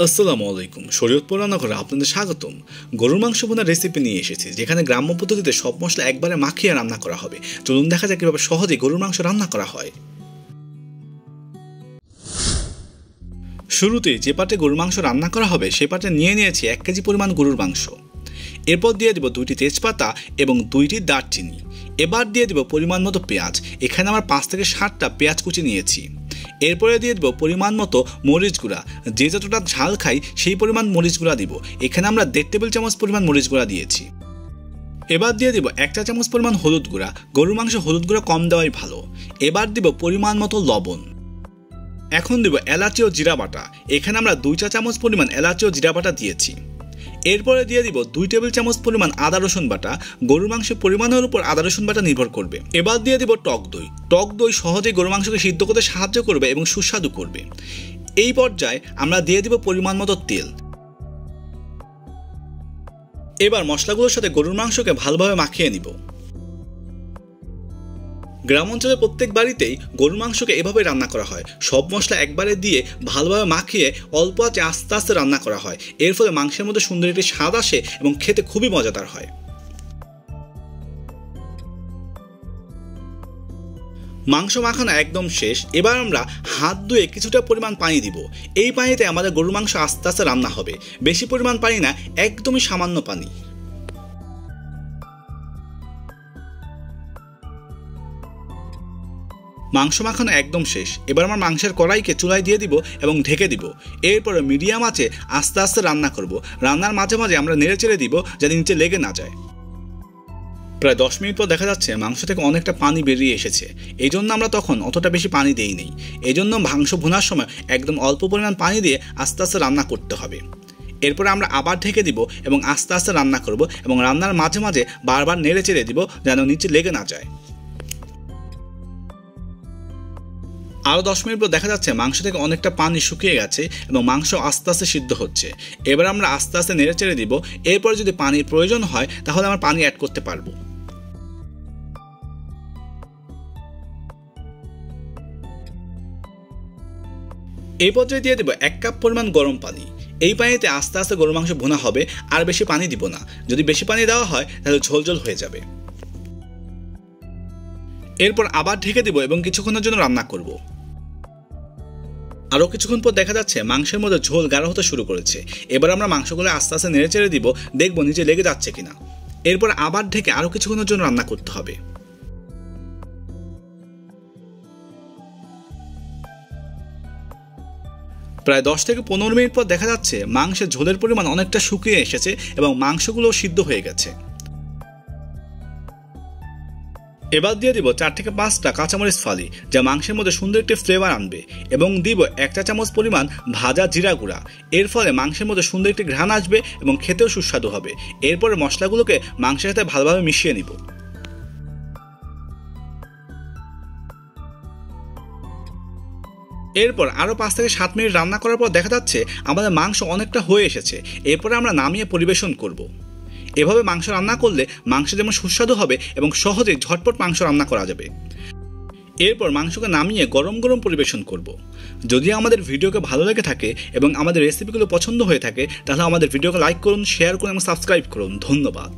আসসালামু আলাইকুম। শরীয়তপুর রান্নাঘরে আপনাদের স্বাগতম। গরুর মাংস বোনার রেসিপি নিয়ে এসেছি, যেখানে গ্রাম্য পদ্ধতিতে সব মশলা একবারে মাখিয়ে রান্না করা হবে। চলুন দেখা যাক কিভাবে সহজে গরুর মাংস রান্না করা হয়। শুরুতে যে পাত্রে গরুর মাংস রান্না করা হবে সে পাত্রে নিয়ে নিয়েছি 1 কেজি পরিমাণ গরুর মাংস। এরপর দিয়ে দেব 2টি তেজপাতা এবং 2টি দারচিনি। এবার দিয়ে দেব পরিমাণ মতো পেঁয়াজ। এখানে আমার 5 থেকে 7টা পেঁয়াজ কুচি নিয়েছি। এরপরে দিয়ে দেব পরিমাণ মতো মরিচ গুঁড়া। যে যতটা ঝাল খাই সেই পরিমাণ মরিচ গুঁড়া দিব। এখানে আমরা 1.5 টেবিল চামচ পরিমাণ মরিচ গুঁড়া দিয়েছি। এবার দিয়ে দেব 1 চা চামচ পরিমাণ হলুদ গুঁড়া। গরুর মাংস হলুদ গুঁড়া কম দেওয়াই ভালো। এবার দিব পরিমাণ মতো লবণ। এখন দেব এলাচি ও জিরা বাটা। এখানে আমরা 2 চা চামচ পরিমাণ এলাচি ও জিরা বাটা দিয়েছি। এরপরে দিয়ে দিব 2 টেবিল চামচ পরিমাণ আদা রসুন বাটা। গরুর মাংসের পরিমাণের উপর আদা রসুন বাটা নির্ভর করবে। এবার দিয়ে দিব টক দই। টক দই সহজেই গরুর মাংসকে সিদ্ধ করতে সাহায্য করবে এবং সুস্বাদু করবে। এই পর্যায়ে আমরা দিয়ে দিব পরিমাণ মতো তেল। এবার মশলাগুলোর সাথে গরুর মাংসকে ভালোভাবে মাখিয়ে নিব। গ্রাম অঞ্চলের প্রত্যেক বাড়িতেই গরুর মাংসকে এভাবে রান্না করা হয়। সব মশলা একবারে দিয়ে ভালোভাবে মাখিয়ে অল্প আঁচে আস্তে আস্তে রান্না করা হয়। এর ফলে মাংসের মধ্যে সুন্দর একটি স্বাদ আসে এবং খেতে খুবই মজাদার হয়। মাংস মাখানো একদম শেষ। এবার আমরা হাত ধুয়ে কিছুটা পরিমাণ পানি দিব। এই পানিতে আমাদের গরুর মাংস আস্তে আস্তে রান্না হবে। বেশি পরিমাণ পানি না, একদমই সামান্য পানি। মাংস মাখানো একদম শেষ। এবার আমার মাংসের কড়াইকে চুলায় দিয়ে দিব এবং ঢেকে দিব। এরপরে মিডিয়াম আঁচে আস্তে আস্তে রান্না করব। রান্নার মাঝে মাঝে আমরা নেড়ে চেড়ে দিব যাতে নিচে লেগে না যায়। প্রায় 10 মিনিট পর দেখা যাচ্ছে মাংস থেকে অনেকটা পানি বেরিয়ে এসেছে। এই জন্য আমরা তখন অতটা বেশি পানি দেইনি। এই জন্য মাংস ভুনার সময় একদম অল্প পরিমাণ পানি দিয়ে আস্তে আস্তে রান্না করতে হবে। এরপরে আমরা আবার ঢেকে দিব এবং আস্তে আস্তে রান্না করব এবং রান্নার মাঝে মাঝে বারবার নেড়ে চেড়ে দিব যেন নিচে লেগে না যায়। আরও 10 মিনিট পর দেখা যাচ্ছে মাংস থেকে অনেকটা পানি শুকিয়ে গেছে এবং মাংস আস্তে আস্তে সিদ্ধ হচ্ছে। এবার আমরা আস্তে আস্তে নেড়ে চেড়ে দিব। এরপরে যদি পানির প্রয়োজন হয় তাহলে আমরা পানি অ্যাড করতে পারবো। এই পর্যায়ে দিয়ে দেব 1 কাপ পরিমাণ গরম পানি। এই পানিতে আস্তে আস্তে গরুর মাংস ভুনা হবে, আর বেশি পানি দিব না। যদি বেশি পানি দেওয়া হয় তাহলে ঝোলঝোল হয়ে যাবে। এরপর আবার ঢেকে দিব এবং কিছুক্ষণের জন্য রান্না করব। আরও কিছুক্ষণ পর দেখা যাচ্ছে মাংসের মধ্যে ঝোল গাঢ় হতে শুরু করেছে। এবার আমরা মাংসগুলো আস্তে আস্তে নেড়ে চেড়ে দিব, দেখবো নিচে লেগে যাচ্ছে কিনা। এরপর আবার ঢেকে আরও কিছুক্ষণের জন্য রান্না করতে হবে। প্রায় 10 থেকে 15 মিনিট পর দেখা যাচ্ছে মাংসের ঝোলের পরিমাণ অনেকটা শুকিয়ে এসেছে এবং মাংসগুলো সিদ্ধ হয়ে গেছে। এবার দিয়ে দিব 4 থেকে 5টা কাঁচামরিচ ফালি, যা মাংসের মধ্যে সুন্দর একটি ফ্লেভার আনবে, এবং দিব 1 চা চামচ পরিমাণ ভাজা জিরা গুঁড়া। এর ফলে মাংসের মধ্যে সুন্দর একটি ঘ্রাণ আসবে এবং খেতেও সুস্বাদু হবে। এরপরে মশলাগুলোকে মাংসের সাথে ভালোভাবে মিশিয়ে নিব। এরপর আরও 5 থেকে 7 মিনিট রান্না করার পর দেখা যাচ্ছে আমাদের মাংস অনেকটা হয়ে এসেছে। এরপরে আমরা নামিয়ে পরিবেশন করব। এভাবে মাংস রান্না করলে মাংস যেমন সুস্বাদু হবে এবং সহজেই ঝটপট মাংস রান্না করা যাবে। এরপর মাংসকে নামিয়ে গরম গরম পরিবেশন করব। যদি আমাদের ভিডিওকে ভালো লেগে থাকে এবং আমাদের রেসিপিগুলো পছন্দ হয়ে থাকে তাহলে আমাদের ভিডিওকে লাইক করুন, শেয়ার করুন এবং সাবস্ক্রাইব করুন। ধন্যবাদ।